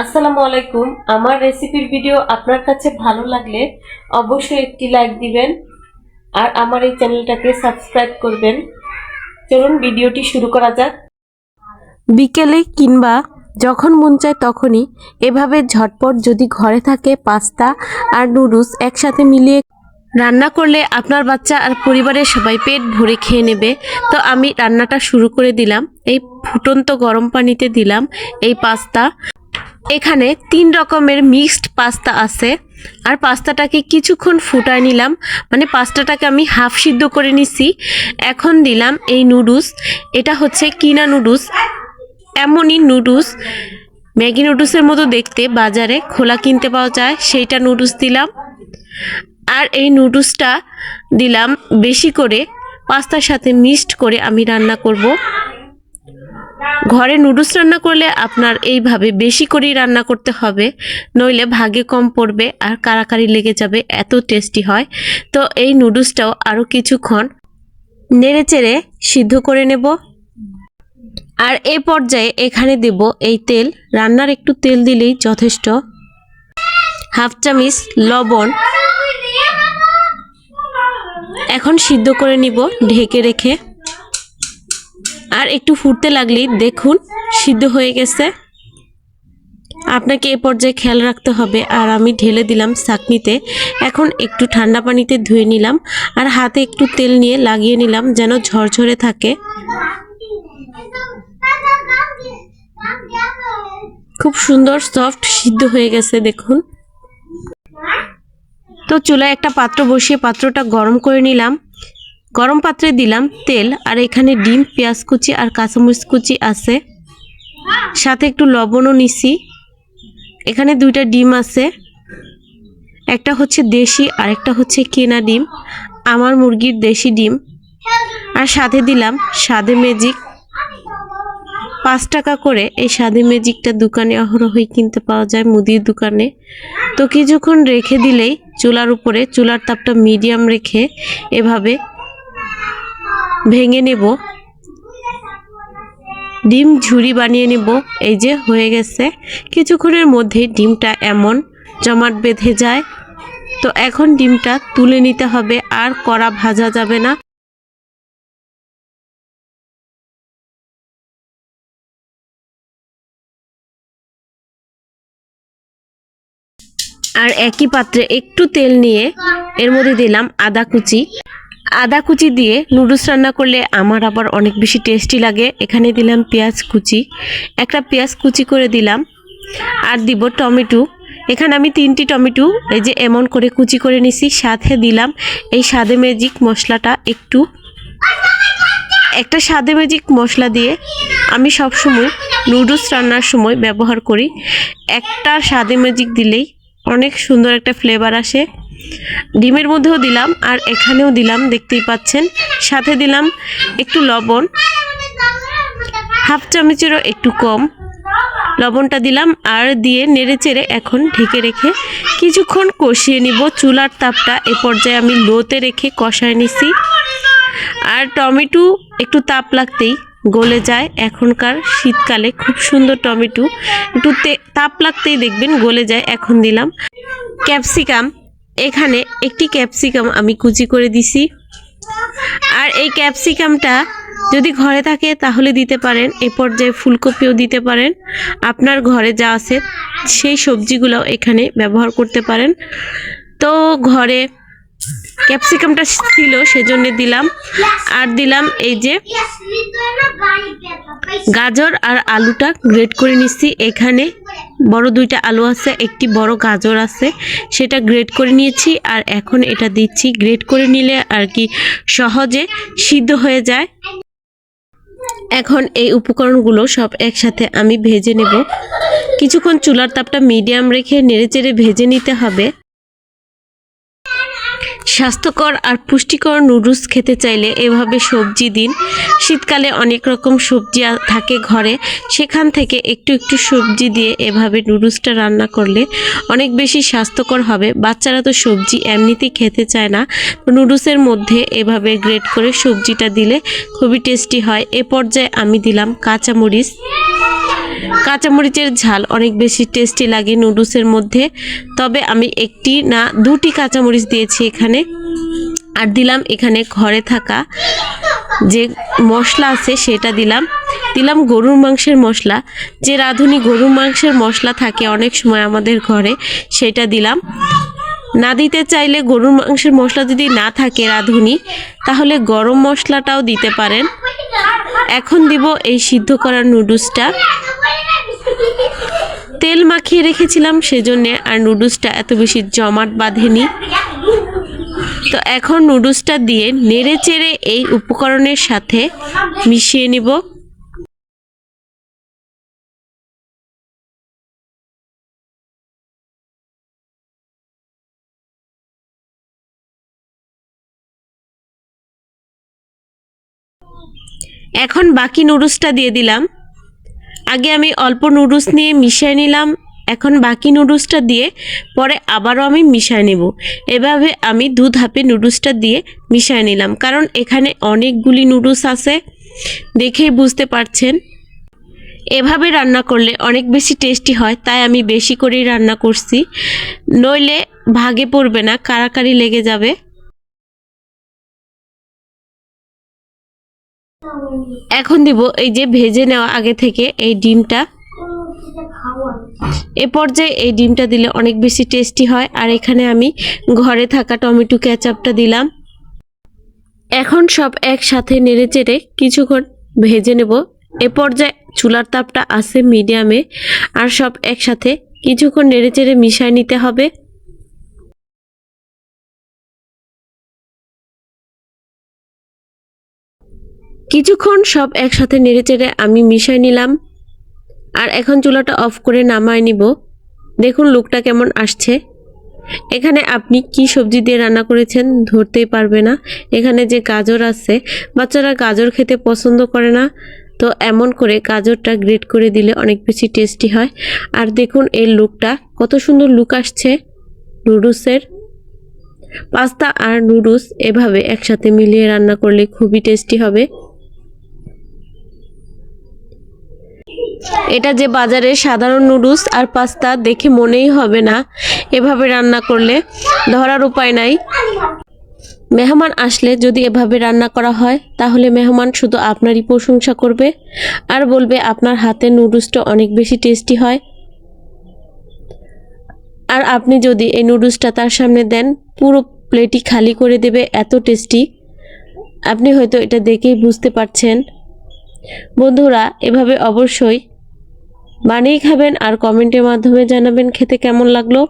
আসসালামু আলাইকুম। আমার রেসিপির ভিডিও আপনার কাছে ভালো লাগলে অবশ্যই একটি লাইক দিবেন আর আমার এই চ্যানেলটাকে সাবস্ক্রাইব করবেন। চলুন ভিডিওটি শুরু করা যাক। বিকেলে কিংবা যখন মন চায় তখনই এভাবে ঝটপট যদি ঘরে থাকে পাস্তা আর নুডলস একসাথে মিলিয়ে রান্না করলে আপনার বাচ্চা আর পরিবারের সবাই পেট ভরে খেয়ে নেবে। তো আমি রান্নাটা শুরু করে দিলাম। এই ফুটন্ত গরম পানিতে দিলাম এই পাস্তা। এখানে 3 রকমের মিক্সড পাস্তা আছে আর পাস্তাটাকে কিছুক্ষণ ফুটায় নিলাম, মানে পাস্তাটাকে আমি হাফ সিদ্ধ করে নিছি। এখন দিলাম এই নুডলস, এটা হচ্ছে কিনা নুডলস, এমনই নুডলস ম্যাগি নুডলসের মতো দেখতে, বাজারে খোলা কিনতে পাওয়া যায়, সেইটা নুডলস দিলাম। আর এই নুডলসটা দিলাম বেশি করে, পাস্তার সাথে মিক্সড করে আমি রান্না করব। ঘরে নুডলস রান্না করলে আপনার এইভাবে বেশি করেই রান্না করতে হবে, নইলে ভাগে কম পড়বে আর কারাকারি লেগে যাবে, এত টেস্টি হয়। তো এই নুডলসটাও আরও কিছুক্ষণ নেড়েচেড়ে সিদ্ধ করে নেব। আর এই পর্যায়ে এখানে দেব এই তেল, রান্নার একটু তেল দিলেই যথেষ্ট, হাফ চামচ লবণ। এখন সিদ্ধ করে নিব ঢেকে রেখে। আর একটু ফুটতে লাগলেই দেখুন সিদ্ধ হয়ে গেছে। আপনাকে এ পর্যায়ে খেয়াল রাখতে হবে। আর আমি ঢেলে দিলাম ছাঁকনিতে। এখন একটু ঠান্ডা পানিতে ধুয়ে নিলাম আর হাতে একটু তেল নিয়ে লাগিয়ে নিলাম যেন ঝরঝরে থাকে। খুব সুন্দর সফট সিদ্ধ হয়ে গেছে দেখুন। তো চুলায় একটা পাত্র বসিয়ে পাত্রটা গরম করে নিলাম। গরম পাত্রে দিলাম তেল আর এখানে ডিম, পেঁয়াজ কুচি আর কাঁচামরিচ কুচি আছে, সাথে একটু লবণও নিছি। এখানে 2টা ডিম আছে, একটা হচ্ছে দেশি আর একটা হচ্ছে কেনা ডিম, আমার মুরগির দেশি ডিম। আর সাথে দিলাম স্বাদে ম্যাজিক, 5 টাকা করে এই স্বাদে ম্যাজিকটা দোকানে অহরহই কিনতে পাওয়া যায়, মুদির দোকানে। তো কিছুক্ষণ রেখে দিলেই চুলার উপরে, চুলার তাপটা মিডিয়াম রেখে এভাবে ভেঙে নেব, ডিম ঝুরি বানিয়ে নেব। এই যে হয়ে গেছে, কিছুক্ষণের মধ্যে ডিমটা এমন জমাট বেঁধে যায়। তো এখন ডিমটা তুলে নিতে হবে, আর কড়া ভাজা যাবে না। আর একই পাত্রে একটু তেল নিয়ে এর মধ্যে দিলাম আদা কুচি। আদা কুচি দিয়ে নুডলস রান্না করলে আমার আবার অনেক বেশি টেস্টি লাগে। এখানে দিলাম পেঁয়াজ কুচি, একটা পেঁয়াজ কুচি করে দিলাম। আর দিব টমেটো, এখানে আমি 3টি টমেটো এই যে এমন করে কুচি করে নিছি। সাথে দিলাম এই স্বাদে ম্যাজিক মশলাটা, একটা স্বাদে ম্যাজিক মশলা দিয়ে আমি সবসময় নুডলস রান্নার সময় ব্যবহার করি। একটা স্বাদে ম্যাজিক দিলেই অনেক সুন্দর একটা ফ্লেভার আসে। ডিমের মধ্যেও দিলাম আর এখানেও দিলাম, দেখতেই পাচ্ছেন। সাথে দিলাম একটু লবণ, হাফ চামচেরও একটু কম লবণটা দিলাম। আর দিয়ে নেড়েচেড়ে এখন ঢেকে রেখে কিছুক্ষণ কষিয়ে নিব। চুলার তাপটা এ পর্যায়ে আমি লোতে রেখে কষায় নিছি। আর টমেটো একটু তাপ লাগতেই গলে যায়, এখনকার শীতকালে খুব সুন্দর টমেটো, একটু তাপ লাগতেই দেখবেন গলে যায়। এখন দিলাম ক্যাপসিকাম, এখানে একটি ক্যাপসিকাম আমি কুচি করে দিছি। আর এই ক্যাপসিকামটা যদি ঘরে থাকে তাহলে দিতে পারেন, এ পর্যায়ে ফুলকপিও দিতে পারেন, আপনার ঘরে যা আছে সেই সবজিগুলো এখানে ব্যবহার করতে পারেন। তো ঘরে ক্যাপসিকামটা ছিল সেজন্য দিলাম। আর দিলাম এই যে গাজর আর আলুটা গ্রেট করে নিচ্ছি। এখানে বড় 2টা আলু আছে, একটি বড় গাজর আছে, সেটা গ্রেট করে নিয়েছি। আর এখন এটা দিচ্ছি, গ্রেট করে নিলে আর কি সহজে সিদ্ধ হয়ে যায়। এখন এই উপকরণগুলো সব একসাথে আমি ভেজে নেব। কিছুক্ষণ চুলার তাপটা মিডিয়াম রেখে নেড়েচেড়ে ভেজে নিতে হবে। স্বাস্থ্যকর আর পুষ্টিকর নুডলস খেতে চাইলে এভাবে সবজি দিন। শীতকালে অনেক রকম সবজি থাকে ঘরে, সেখান থেকে একটু একটু সবজি দিয়ে এভাবে নুডলসটা রান্না করলে অনেক বেশি স্বাস্থ্যকর হবে। বাচ্চারা তো সবজি এমনিতেই খেতে চায় না, নুডলসের মধ্যে এভাবে গ্রেট করে সবজিটা দিলে খুবই টেস্টি হয়। এ পর্যায়ে আমি দিলাম কাঁচামরিচ। কাঁচামরিচের ঝাল অনেক বেশি টেস্টি লাগে নুডলসের মধ্যে। তবে আমি একটি না দুটি কাঁচামরিচ দিয়েছি এখানে। আর দিলাম এখানে ঘরে থাকা যে মশলা আছে সেটা দিলাম গরুর মাংসের মশলা। যে রাঁধুনি গরুর মাংসের মশলা থাকে অনেক সময় আমাদের ঘরে, সেটা দিলাম। না দিতে চাইলে গরুর মাংসের মশলা যদি না থাকে রাঁধুনি, তাহলে গরম মশলাটাও দিতে পারেন। এখন দিব এই সিদ্ধ করা নুডলসটা। তেল মাখিয়ে রেখেছিলাম সেজন্য আর নুডলসটা এত বেশি জমাট বাঁধেনি। তো এখন নুডলসটা দিয়ে নেড়ে চেড়ে এই উপকরণের সাথে মিশিয়ে নিব। এখন বাকি নুডলসটা দিয়ে দিলাম। আগে আমি অল্প নুডলস নিয়ে মিশিয়ে নিলাম, এখন বাকি নুডলসটা দিয়ে পরে আবারও আমি মিশিয়ে নেব। এভাবে আমি দু ধাপে নুডলসটা দিয়ে মিশিয়ে নিলাম, কারণ এখানে অনেকগুলি নুডলস আছে, দেখেই বুঝতে পারছেন। এভাবে রান্না করলে অনেক বেশি টেস্টি হয়, তাই আমি বেশি করেই রান্না করছি, নইলে ভাগে পড়বে না, কারাকারি লেগে যাবে। এখন দিব এই যে ভেজে নেওয়া আগে থেকে এই ডিমটা। এ পর্যায়ে এই ডিমটা দিলে অনেক বেশি টেস্টি হয়। আর এখানে আমি ঘরে থাকা টমেটো কেচাপটা দিলাম। এখন সব একসাথে নেড়ে চেড়ে কিছুক্ষণ ভেজে নেব। এ পর্যায়ে চুলার তাপটা আছে মিডিয়ামে, আর সব একসাথে কিছুক্ষণ নেড়ে চেড়ে মিশিয়ে নিতে হবে। কিছুক্ষণ সব একসাথে নেড়ে চেড়ে আমি মিশিয়ে নিলাম। আর এখন চুলাটা অফ করে নামায় নিব। দেখুন লুকটা কেমন আসছে। এখানে আপনি কি সবজি দিয়ে রান্না করেছেন ধরতেই পারবে না। এখানে যে গাজর আছে, বাচ্চারা গাজর খেতে পছন্দ করে না, তো এমন করে গাজরটা গ্রেট করে দিলে অনেক বেশি টেস্টি হয়। আর দেখুন এর লুকটা কত সুন্দর লুক আসছে নুডলসের। পাস্তা আর নুডলস এভাবে একসাথে মিলিয়ে রান্না করলে খুবই টেস্টি হবে। এটা যে বাজারে সাধারণ নুডলস আর পাস্তা দেখে মনেই হবে না, এভাবে রান্না করলে ধরার উপায় নাই। মেহমান আসলে যদি এভাবে রান্না করা হয়, তাহলে মেহমান শুধু আপনারই প্রশংসা করবে আর বলবে আপনার হাতের নুডলসটা অনেক বেশি টেস্টি হয়। আর আপনি যদি এই নুডলসটা তার সামনে দেন, পুরো প্লেটই খালি করে দেবে, এত টেস্টি। আপনি হয়তো এটা দেখেই বুঝতে পারছেন। বন্ধুরা, এভাবে অবশ্যই বানিয়ে খাবেন আর কমেন্টের মাধ্যমে জানাবেন খেতে কেমন লাগলো।